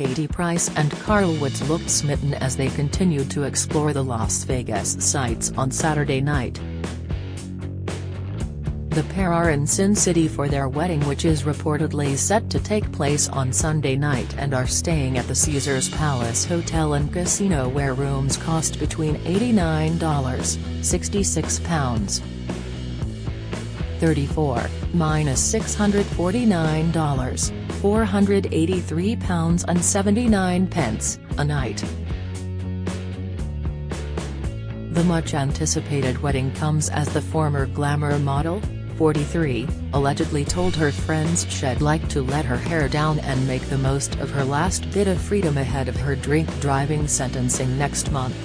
Katie Price and Carl Woods looked smitten as they continued to explore the Las Vegas sights on Saturday night. The pair are in Sin City for their wedding, which is reportedly set to take place on Sunday night, and are staying at the Caesars Palace Hotel and Casino, where rooms cost between $89 £66 34 minus $649 £483.79 a night. The much-anticipated wedding comes as the former glamour model, 43, allegedly told her friends she'd like to let her hair down and make the most of her last bit of freedom ahead of her drink-driving sentencing next month.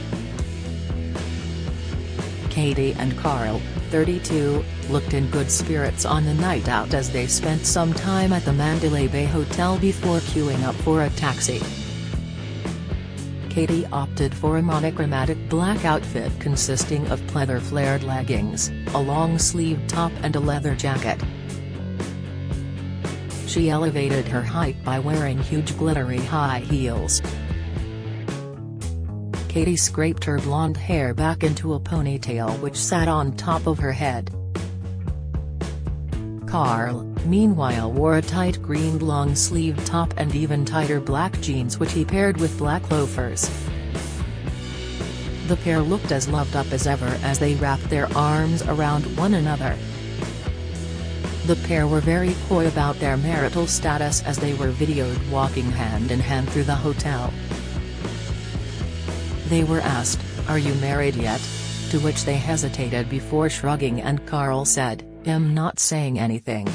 Katie and Carl, 32, looked in good spirits on the night out as they spent some time at the Mandalay Bay Hotel before queuing up for a taxi. Katie opted for a monochromatic black outfit consisting of pleather flared leggings, a long-sleeved top and a leather jacket. She elevated her height by wearing huge glittery high heels. Katie scraped her blonde hair back into a ponytail which sat on top of her head. Carl, meanwhile, wore a tight green long-sleeved top and even tighter black jeans which he paired with black loafers. The pair looked as loved up as ever as they wrapped their arms around one another. The pair were very coy about their marital status as they were videoed walking hand in hand through the hotel. They were asked, "Are you married yet?" to which they hesitated before shrugging, and Carl said, "I'm not saying anything."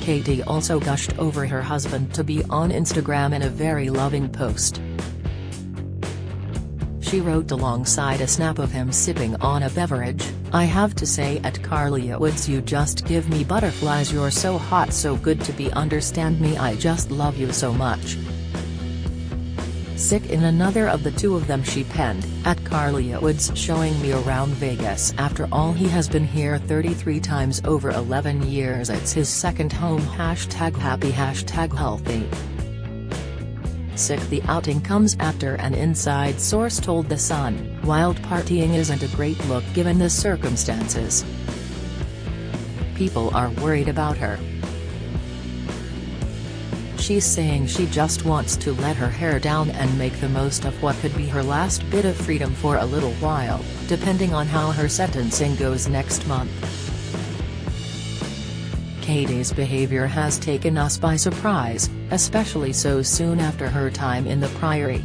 Katie also gushed over her husband-to-be on Instagram in a very loving post. She wrote alongside a snap of him sipping on a beverage, "I have to say at Carly Woods, you just give me butterflies, you're so hot, so good to be, understand me, I just love you so much." Sick in another of the two of them she penned, "At Carly Woods showing me around Vegas, after all he has been here 33 times over 11 years, it's his second home, #happy #healthy." Sick. The outing comes after an inside source told The Sun, "Wild partying isn't a great look given the circumstances. People are worried about her. She's saying she just wants to let her hair down and make the most of what could be her last bit of freedom for a little while, depending on how her sentencing goes next month." Katie's behavior has taken us by surprise, especially so soon after her time in the Priory.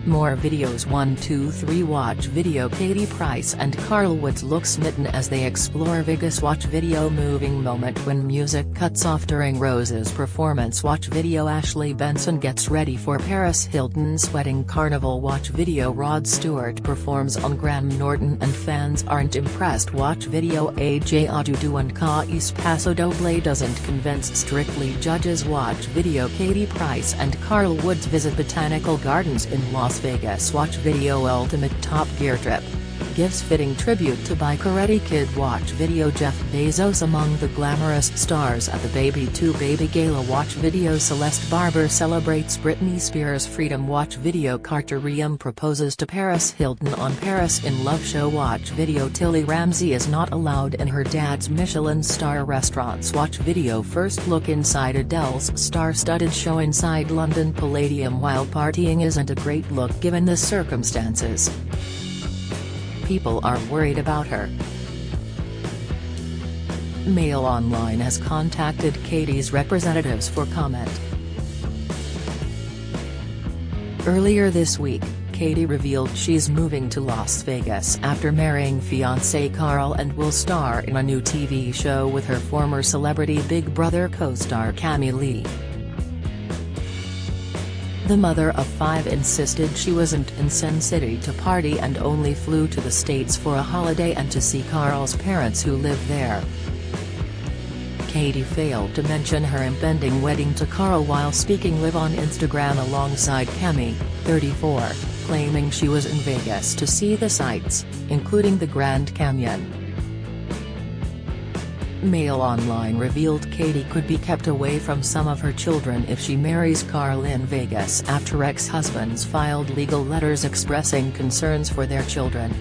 More videos. 1, 2, 3. Watch video. Katie Price and Carl Woods look smitten as they explore Vegas. Watch video. Moving moment when music cuts off during Rose's performance. Watch video. Ashley Benson gets ready for Paris Hilton's wedding carnival. Watch video. Rod Stewart performs on Graham Norton and fans aren't impressed. Watch video. AJ Adudu and Kais Paso Doble doesn't convince strictly judges. Watch video. Katie Price and Carl Woods visit Botanical Gardens in Las Vegas. Watch video. Ultimate Top Gear trip gives fitting tribute to Bicoretti Kid. Watch video. Jeff Bezos among the glamorous stars at the Baby 2 Baby Gala. Watch video. Celeste Barber celebrates Britney Spears' freedom. Watch video. Carter Reum proposes to Paris Hilton on Paris in Love show. Watch video. Tilly Ramsey is not allowed in her dad's Michelin star restaurants. Watch video. First look inside Adele's star-studded show inside London Palladium. Wild partying isn't a great look given the circumstances. People are worried about her. Mail Online has contacted Katie's representatives for comment. Earlier this week, Katie revealed she's moving to Las Vegas after marrying fiancé Carl and will star in a new TV show with her former Celebrity Big Brother co-star Cammy Lee. The mother of 5 insisted she wasn't in Sin City to party and only flew to the States for a holiday and to see Carl's parents who live there. Katie failed to mention her impending wedding to Carl while speaking live on Instagram alongside Cammy, 34, claiming she was in Vegas to see the sights, including the Grand Canyon. Mail Online revealed Katie could be kept away from some of her children if she marries Carl in Vegas after ex-husbands filed legal letters expressing concerns for their children.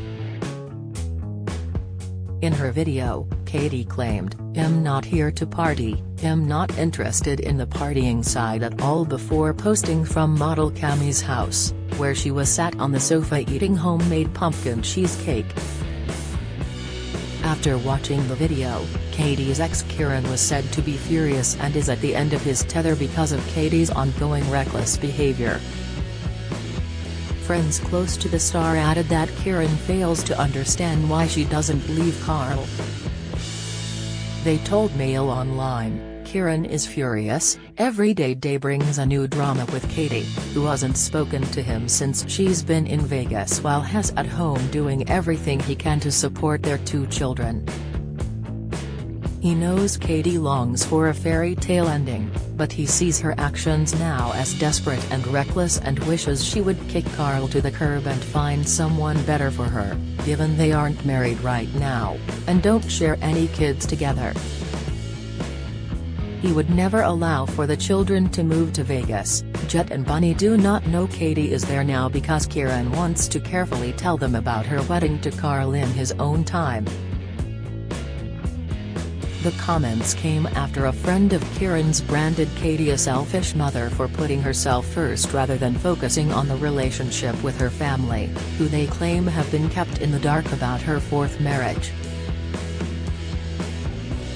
In her video, Katie claimed, "I'm not here to party, I'm not interested in the partying side at all," before posting from model Cammie's house, where she was sat on the sofa eating homemade pumpkin cheesecake. After watching the video, Katie's ex Kieran was said to be furious and is at the end of his tether because of Katie's ongoing reckless behavior. Friends close to the star added that Kieran fails to understand why she doesn't leave Carl. They told Mail Online, "Kieran is furious, every day brings a new drama with Katie, who hasn't spoken to him since she's been in Vegas while he's at home doing everything he can to support their 2 children. He knows Katie longs for a fairy tale ending, but he sees her actions now as desperate and reckless and wishes she would kick Carl to the curb and find someone better for her, given they aren't married right now, and don't share any kids together. He would never allow for the children to move to Vegas. Jet and Bunny do not know Katie is there now because Kieran wants to carefully tell them about her wedding to Carl in his own time." The comments came after a friend of Kieran's branded Katie a selfish mother for putting herself first rather than focusing on the relationship with her family, who they claim have been kept in the dark about her 4th marriage.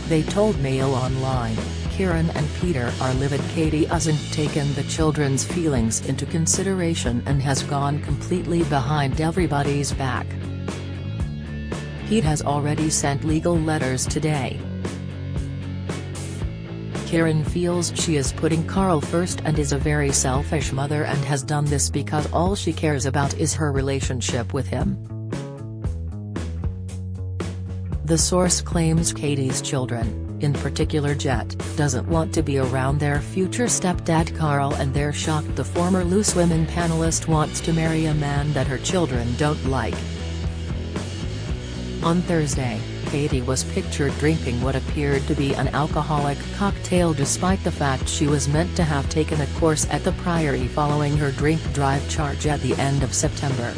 They told Mail Online, "Kieran and Peter are livid. Katie hasn't taken the children's feelings into consideration and has gone completely behind everybody's back. Pete has already sent legal letters today. Kieran feels she is putting Carl first and is a very selfish mother and has done this because all she cares about is her relationship with him." The source claims Katie's children, in particular Jet, doesn't want to be around their future stepdad Carl, and they're shocked the former Loose Women panelist wants to marry a man that her children don't like. On Thursday, Katie was pictured drinking what appeared to be an alcoholic cocktail despite the fact she was meant to have taken a course at the Priory following her drink-drive charge at the end of September.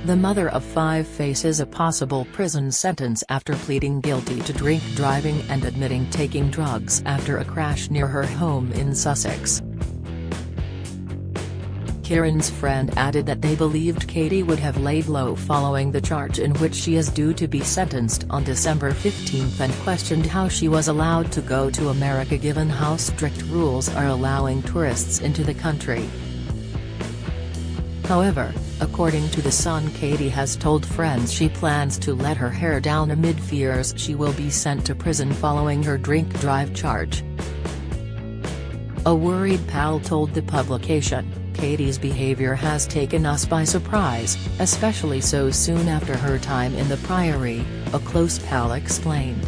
The mother of 5 faces a possible prison sentence after pleading guilty to drink driving and admitting taking drugs after a crash near her home in Sussex. Kieran's friend added that they believed Katie would have laid low following the charge in which she is due to be sentenced on December 15 and questioned how she was allowed to go to America given how strict rules are allowing tourists into the country. However, according to The Sun, Katie has told friends she plans to let her hair down amid fears she will be sent to prison following her drink-drive charge. A worried pal told the publication, "Katie's behavior has taken us by surprise, especially so soon after her time in the Priory," a close pal explained.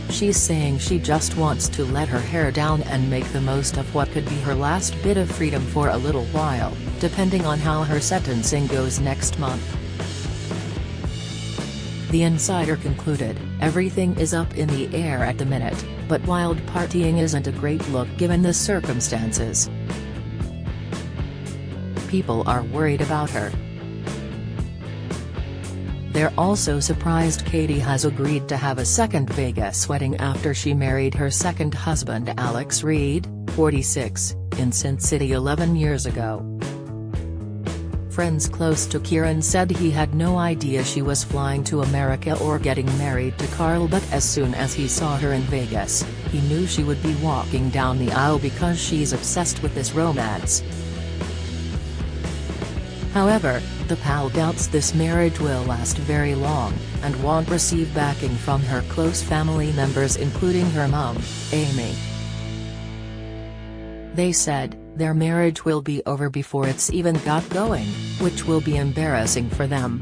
"She's saying she just wants to let her hair down and make the most of what could be her last bit of freedom for a little while, depending on how her sentencing goes next month." The insider concluded, "Everything is up in the air at the minute, but wild partying isn't a great look given the circumstances. People are worried about her." They're also surprised Katie has agreed to have a second Vegas wedding after she married her second husband Alex Reid, 46, in Sin City 11 years ago. Friends close to Kieran said he had no idea she was flying to America or getting married to Carl, but as soon as he saw her in Vegas, he knew she would be walking down the aisle because she's obsessed with this romance. However, the pal doubts this marriage will last very long, and won't receive backing from her close family members including her mum, Amy. They said, their marriage will be over before it's even got going, which will be embarrassing for them.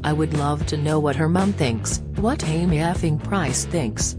"I would love to know what her mum thinks, what Amy effing Price thinks,